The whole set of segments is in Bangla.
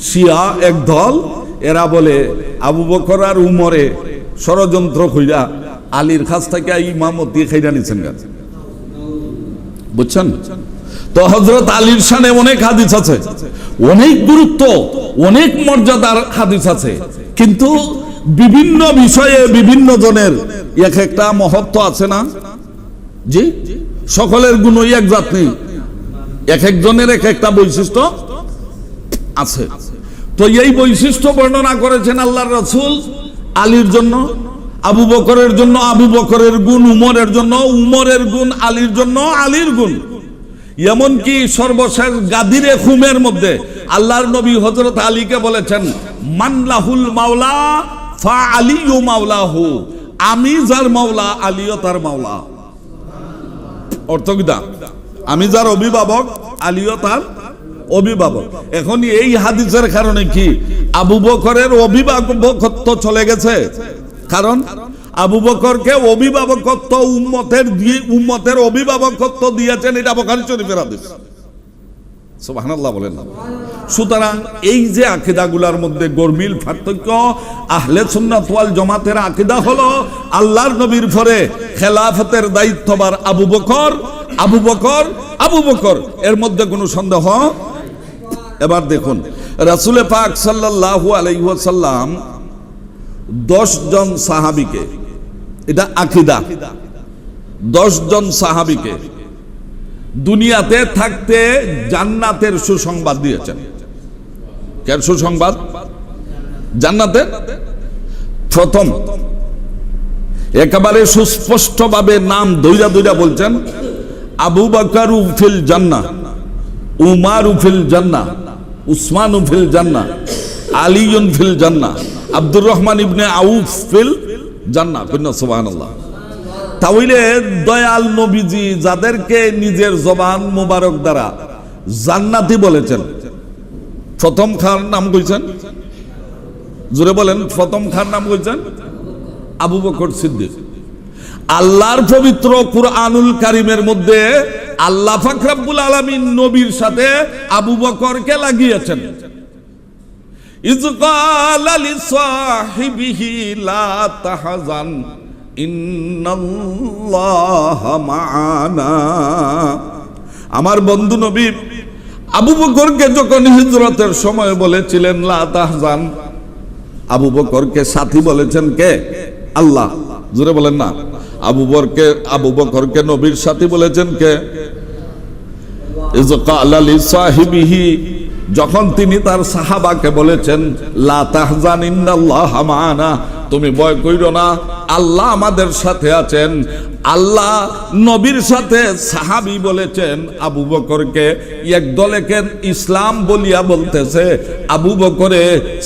শিয়া এক দল, এরা বলে আবু বকর আর উমরে ষড়যন্ত্র কইরা আলীর কাছ থেকে ইমামতি খাইরা নিছেন। বুঝছেন? তো হযরত আলীর শানে অনেক হাদিস আছে, অনেক গুরুত্ব, অনেক মর্যাদার হাদিস আছে, কিন্তু বিভিন্ন বিষয়ে বিভিন্ন জনের এক একটা মহত্ব আছে না? জি, সকলের গুণই এক জাত নেই, এক একজনের এক একটা বৈশিষ্ট্য আছে। তো এই বৈশিষ্ট্য বর্ণনা করেছেন আল্লাহর রাসূল আলীর জন্য, আবু বকরের জন্য আবু বকরের গুণ, উমরের জন্য উমরের গুণ, আলীর জন্য আলীর গুণ। এমনকি সর্বশেষ গাদিরে খুমের মধ্যে আল্লাহর নবী হযরত আলীকে বলেছেন, মানলাহুল মাওলা ফা আলীয়ু মাওলাহু, আমি যার মাওলা আলীও তার মাওলা। অর্থ কি? আমি যার অভিভাবক আলীও তার অভিভাবক। এখন এই হাদিসের কারণে কি আবু বকরের অভিভাবকত্ব চলে গেছে? কারণ আবু বকরকে অভিভাবকত্ব উম্মতের অভিভাবকত্ব দিয়েছেন, এটা বুখারী শরীফের হাদিস। সুবহানাল্লাহ বলেন। সুতরাং এই যে আকীদাগুলোর মধ্যে গরমিল পার্থক্য, আহলে সুন্নাত ওয়াল জামাতের আকীদা হলো আল্লাহর নবীর পরে খেলাফতের দায়িত্বভার আবু বকর, আবু বকর, আবু বকর, এর মধ্যে কোনো সন্দেহ। এবার দেখুন, রাসূল পাক সাল্লাল্লাহু আলাইহি ওয়াসাল্লাম 10 জন সাহাবীকে, এটা আকীদা, 10 জন সাহাবীকে দুনিয়াতে থাকতে জান্নাতের সুসংবাদ দিয়েছেন। কেন সুসংবাদ? জান্নাতের প্রথম একেবারে সুস্পষ্টভাবে নাম দইরা দইরা বলছেন, আবু বকর ফিল জান্নাহ, উমর ফিল জান্নাহ, উসমান ফিল জান্নাহ, আলী ফিল জান্নাহ, আব্দুর রহমান ইবনে আউফ ফিল জান্নাহ। সুবহানাল্লাহ। তাহলে দয়াল নবীজি যাদেরকে নিজের জবান মুবারক দ্বারা জান্নাতি বলেছেন, প্রথম খার নাম কইছেন, জোরে বলেন, প্রথম খার নাম কইছেন আবু বকর সিদ্দিক। আল্লাহর পবিত্র কুরআনুল কারীমের মধ্যে আল্লাহ পাক রব্বুল আলামিন নবীর সাথে আবু বকরকে লাগিয়েছেন। ইয ক্বালা লিসাহিবিহি লা তাহজান ইন্নাল্লাহা মা'ানা। আমার বন্ধু নবী আবু বকরকে যখন হিজরতের সময় বলেছিলেন লা তাহজান, আবু বকরকে সাথী বলেছেন কে? আল্লাহ। জোরে বলেন না। আবু বকরকে নবীর সাথী বলেছেন কে? ইয ক্বালা লিসাহিবিহি, যখন তিনি তার সাহাবাকে বলেছেন লা তাহজান ইন্নাল্লাহা মা'ানা, তুমি ভয় কইরো না, আল্লাহ আমাদের সাথে আছেন। আল্লাহ নবীর সাথে সাহাবী বলেছেন আবু বকরকে। এক দলেকে ইসলাম বলিয়া বলতেছে, আবু বকরে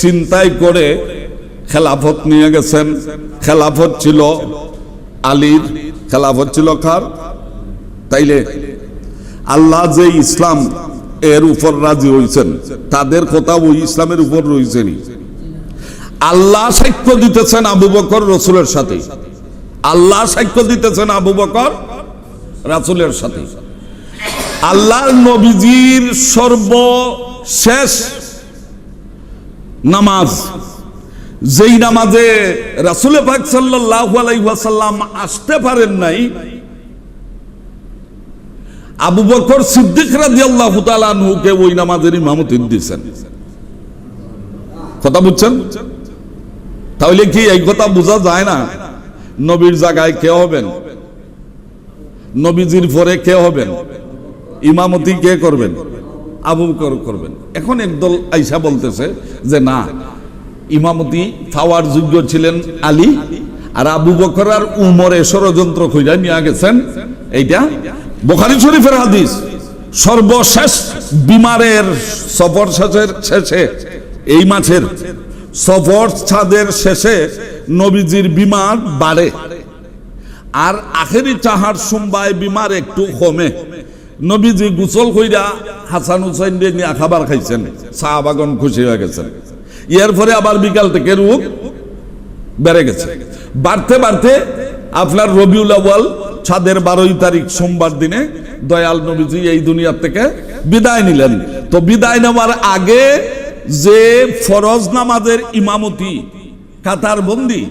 চিন্তাই করে খেলাফত নিয়ে গেছেন। খেলাফত ছিল আলীর, খেলাফত ছিল কার? তাইলে আল্লাহ যে ইসলাম এর উপর রাজি হইছেন, তাদের কথা ওই ইসলামের উপর রয়েছেনি। আল্লাহ সাক্ষ্য দিতেছেন আবু বকর রাসূলের সাথে, আল্লাহ সাক্ষ্য দিতেছেন আবু বকর রাসূলের সাথে। আল্লাহর নবীজির সর্বশেষ নামাজ, যেই নামাজে রাসূল পাক সাল্লাল্লাহু আলাইহি ওয়াসাল্লাম আসতে পারেন নাই, আবু বকর সিদ্দিক রাদিয়াল্লাহু তাআলা আনহুকে ওই নামাজের ইমামতি দিয়েছেন। কথা বুঝছেন? তাহলে কি এই কথা বোঝা যায় না নবীর জায়গায় কে হবেন? নবীজির পরে কে হবেন? ইমামতি কে করবেন? আবু বকর করবেন। এখন একদল আইসা বলতেছে যে না, ইমামতি পাওয়ার যোগ্য ছিলেন আলী, আর আবু বকর আর উমরে ষড়যন্ত্র কইরা নিয়ে গেছেন। এইটা বুখারী শরীফের হাদিস। সর্বশেষ বিমারের সফর শেষে, এই মাসের সফর ছাদের শেষে নবীজির বিমার বাড়ে, আর আখেরি চাহার সোমবাই বিমার একটু কমে। নবীজি গোসল কইরা হাসান হুসাইন নিয়ে খাবার খাইছেন, সাহাবাগণ খুশি হয়ে গেছেন। এরপরে আবার বিকাল থেকে রোগ বেড়ে গেছে। বাড়তে বাড়তে আপনার রবিউল আউয়াল ছাদের 12 তারিখ সোমবার দিনে দয়াল নবীজি এই দুনিয়া থেকে বিদায় নিলেন। তো বিদায় নেওয়ার আগে যে ফরজ নামাজের ইমামতি কাতার বন্দি,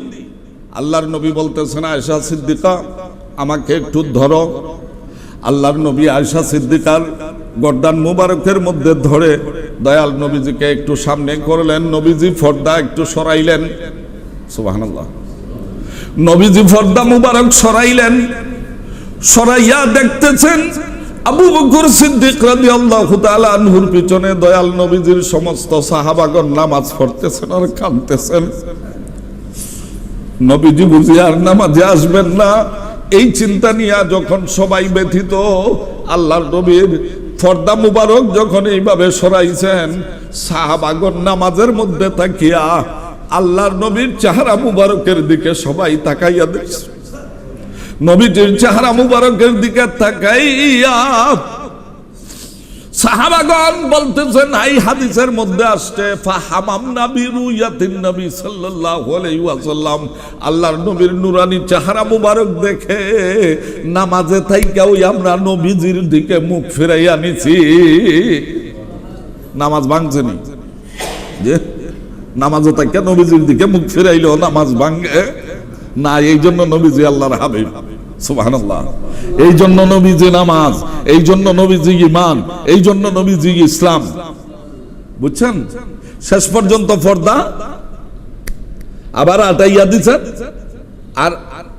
আল্লাহর নবী বলতেছেন আয়েশা সিদ্দিকা আমাকে একটু ধরো। আল্লাহর নবী আয়েশা সিদ্দিকার গর্দান মুবারকের মধ্যে ধরে দয়াল নবীজিকে একটু সামনে করলেন। নবীজি পর্দা একটু সরাইলেন, সুবহানাল্লাহ। নবীজি পর্দা মুবারক সরাইলেন, সরাইয়া দেখতেছেন আবু বকর সিদ্দিক রাদিয়াল্লাহু তাআলা আনহুর পিছনে দয়াল নবীজির সমস্ত সাহাবাগণ নামাজ পড়তেছেন আর কাঁদতেছেন। নবীজি বুঝি আর নামাজে আসবেন না, এই চিন্তা নিয়ে যখন সবাই ব্যথিত, আল্লাহর নবীর পর্দা মুবারক যখন এইভাবে সরাইছেন, সাহাবাগণ নামাজের মধ্যে তাকিয়া আল্লাহর নবীর চেহারা মুবারকের দিকে সবাই তাকাইয়া দেখছে। নবীজির চেহারা মুবারকের দিকে তাকাইয়া সাহাবাগণ বলতেছেন, এই হাদিসের মধ্যে আসছে ফাহামামনা বিরুয়াতিন নবী সাল্লাল্লাহু আলাইহি ওয়াসাল্লাম, আল্লাহর নবীর নুরানি চেহারা মুবারক দেখে নামাজে থাইকা ওই আমরা নবীজির দিকে মুখ ফিরাইয়া নিছি। নামাজ ভাঙছেনি যে নামাজে থাইকা নবীজির দিকে মুখ ফিরাইলো নামাজ ভাঙে না। এই জন্য নবীজি আল্লাহর হাবিব, সুবহানাল্লাহ। এই জন্য নবীজি নামাজ, এই জন্য নবীজি ঈমান, এই জন্য নবীজি ইসলাম, বুঝছেন? শেষ পর্যন্ত পর্দা আবার আটাইয়া দিচ্ছেন। আর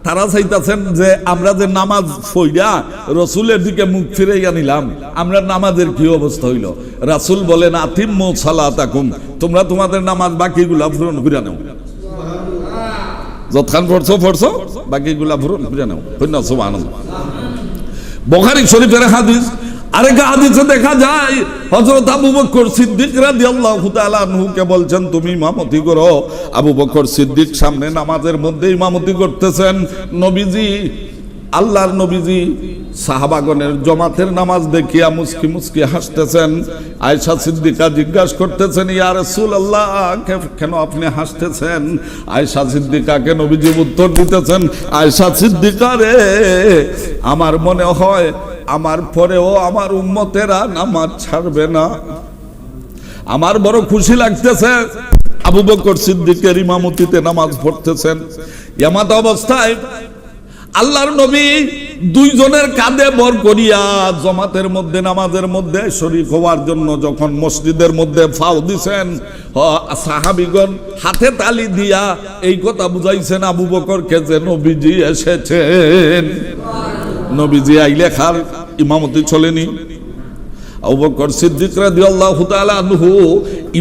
তারা চাইতেছেন যে আমরা যে নামাজ পড়িয়া রাসূলের দিকে মুখ ফিরাইয়া নিলাম, আমরা নামাজের কি অবস্থা হইল? রাসূল বলেন আতিম্মু সালাতাকুম, তোমরা তোমাদের নামাজ বাকিগুলা পূরণ করে নাও। যতখান পড়ছো বাকিগুলা পূরণ করে নাও। সুবহানাল্লাহ। বুখারী শরীফের হাদিস। আরেক হাদিসে দেখা যায় হযরত আবু বকর সিদ্দিক রাদিয়াল্লাহু তাআলা আনহুকে বলছেন তুমি ইমামতি করো। আবু বকর সিদ্দিক সামনে নামাজের মধ্যে ইমামতি করতেছেন। নবীজি, আল্লাহর নবীজি সাহাবাগণের জমাতের নামাজ দেখিয়া মুস্কি মুস্কি হাসতেছেন। আয়েশা সিদ্দিকা জিজ্ঞাসা করতেছেন, ইয়া রাসূলুল্লাহ কেন আপনি হাসতেছেন? আয়েশা সিদ্দিকাকে নবীজি উত্তর দিতেছেন, আয়েশা সিদ্দিকা রে, আমার মনে হয় আমার পরেও আমার উম্মতেরা নামাজ ছাড়বে না। আমার বড় খুশি লাগতেছে আবু বকর সিদ্দিকের ইমামতিতে নামাজ পড়তেছেন। এমত অবস্থায় আল্লাহর নবী দুইজনের কাঁধে ভর করিয়া জমাতের মধ্যে নামাজের মধ্যে শরীক হওয়ার জন্য যখন মসজিদের মধ্যে ফাও দিছেন, সাহাবীগণ হাতে তালি দিয়া এই কথা বুঝাইছেন আবু বকরকে যে নবীজি এসেছেন। নবীজি আইলে খার ইমামতি চলেনি। আবু বকর সিদ্দিক রাদিয়াল্লাহু তাআলা আনহু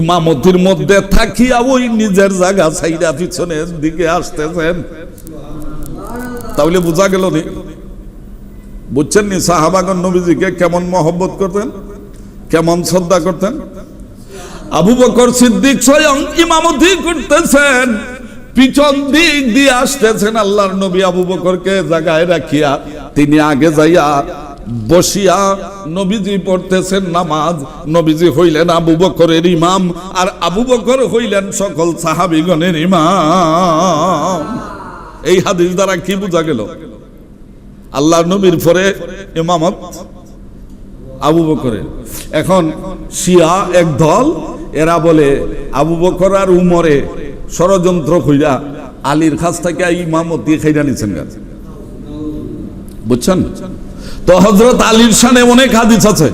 ইমামতির মধ্যে থাকিয়া ওই নিজের জায়গা ছাইরা পিছনের দিকে আসতেছেন। তাহলে বোঝা গেল নি, বুঝছেন নি সাহাবাগণ নবীজিকে কেমন মহব্বত করতেন, কেমন শ্রদ্ধা করতেন। আবু বকর সিদ্দিক স্বয়ং ইমামতি করতেছেন, পিছন দিক দিয়ে আসতেছেন। আল্লাহর নবী আবু বকরকে জায়গায় রাখিয়া তিনি আগে যাইয়া বসিয়া নবীজি পড়তেছেন নামাজ। নবীজি হইলেন আবু বকরের ইমাম, আর আবু বকর হইলেন সকল সাহাবীগণের ইমাম। এই হাদিস দ্বারা কি বোঝা গেল? আল্লাহর নবীর পরে ইমামত আবু বকরের। এখন শিয়া এক দল, এরা বলে আবু বকর আর উমরে ষড়যন্ত্র কইরা আলীর কাছ থেকে ইমামতি খাইরা নিছেন। বুঝছেন তো? হযরত আলীর শানে অনেক হাদিস আছে,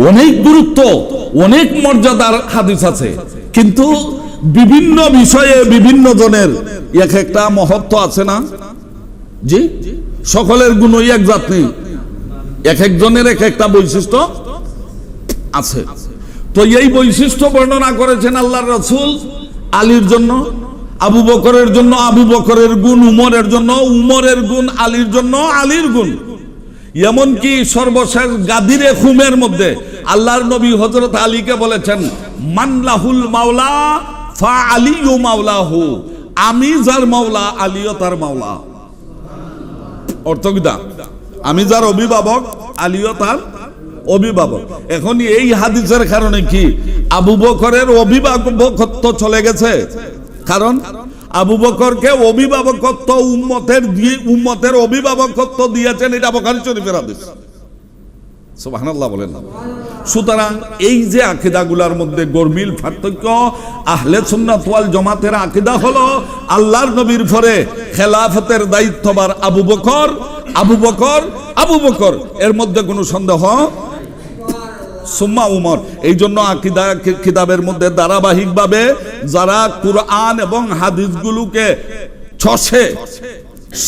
অনেক গুরুত্ব, অনেক মর্যাদার হাদিস আছে, কিন্তু বিভিন্ন বিষয়ে বিভিন্ন জনের এক একটা মহত্ব আছে না? জি, সকলের গুণই এক জাত নেই, এক একজনের এক একটা বৈশিষ্ট্য আছে। তো এই বৈশিষ্ট্য বর্ণনা করেছেন আল্লাহর রাসূল আলীর জন্য, আবু বকরের জন্য আবু বকরের গুণ, উমরের জন্য উমরের গুণ, আলীর জন্য আলীর গুণ। এমনকি সর্বশেষ গাদিরে খুমের মধ্যে আল্লাহর নবী হযরত আলীকে বলেছেন মানলাহুল মাওলা ফা আলিয়ু মাওলাহু, আমি যার মাওলা আলীও তার মাওলা। অর্থ কি? আমি যার অভিভাবক আলীও তার অভিভাবক। এখন এই হাদিসের কারণে কি আবু বকরের অভিভাবকত্ব চলে গেছে? কারণ আবু বকরকে অভিভাবকত্ব উম্মতের অভিভাবকত্ব দিয়েছেন, এটা বুখারী শরীফের হাদিস। সুবহানাল্লাহ বলেন। সুতরাং এই যে আকীদাগুলোর মধ্যে গরমিল পার্থক্য, আহলে সুন্নাত ওয়াল জামাতের আকীদা হলো আল্লাহর নবীর পরে খেলাফতের দায়িত্বভার আবু বকর, আবু বকর, আবু বকর, এর মধ্যে কোনো সন্দেহ সুম্মা উমর। এই জন্য আকীদা কিতাবের মধ্যে ধারাবাহিকভাবে যারা কুরআন এবং হাদিসগুলোকে ছসে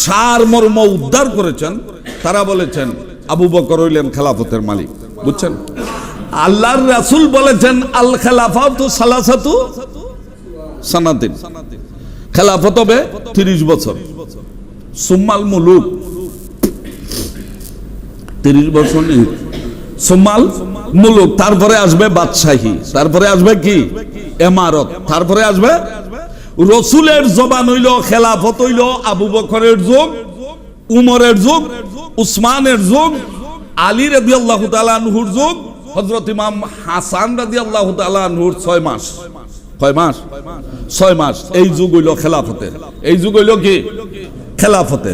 সারমর্ম উদ্ধার করেছেন, তারা বলেছেন আবু বকর হইলেন খেলাফতের মালিক। বুঝছেন? আল্লাহর রাসূল বলেছেন আল খেলাফাতু সালাসাতু সানাতিন, খেলাফত হবে 30 বছর। সুম্মাল মুলুক, 30 বছর নেই, সুম্মাল মুলুক, তারপরে আসবে বাদশাহী, তারপরে আসবে কি ইমারত, তারপরে আসবে রসুলের জবান হইল খেলাফত হইল আবু বকরের যুগ, উমরের যুগ, উসমানের যুগ, আলী রাদিয়াল্লাহু তাআলা আনহুর যুগ, হযরত ইমাম হাসান রাদিয়াল্লাহু তাআলা আনহুর 6 মাস। কয় মাস? 6 মাস। এই যুগ হইল খেলাফতের, এই যুগ হইল কি খেলাফতের।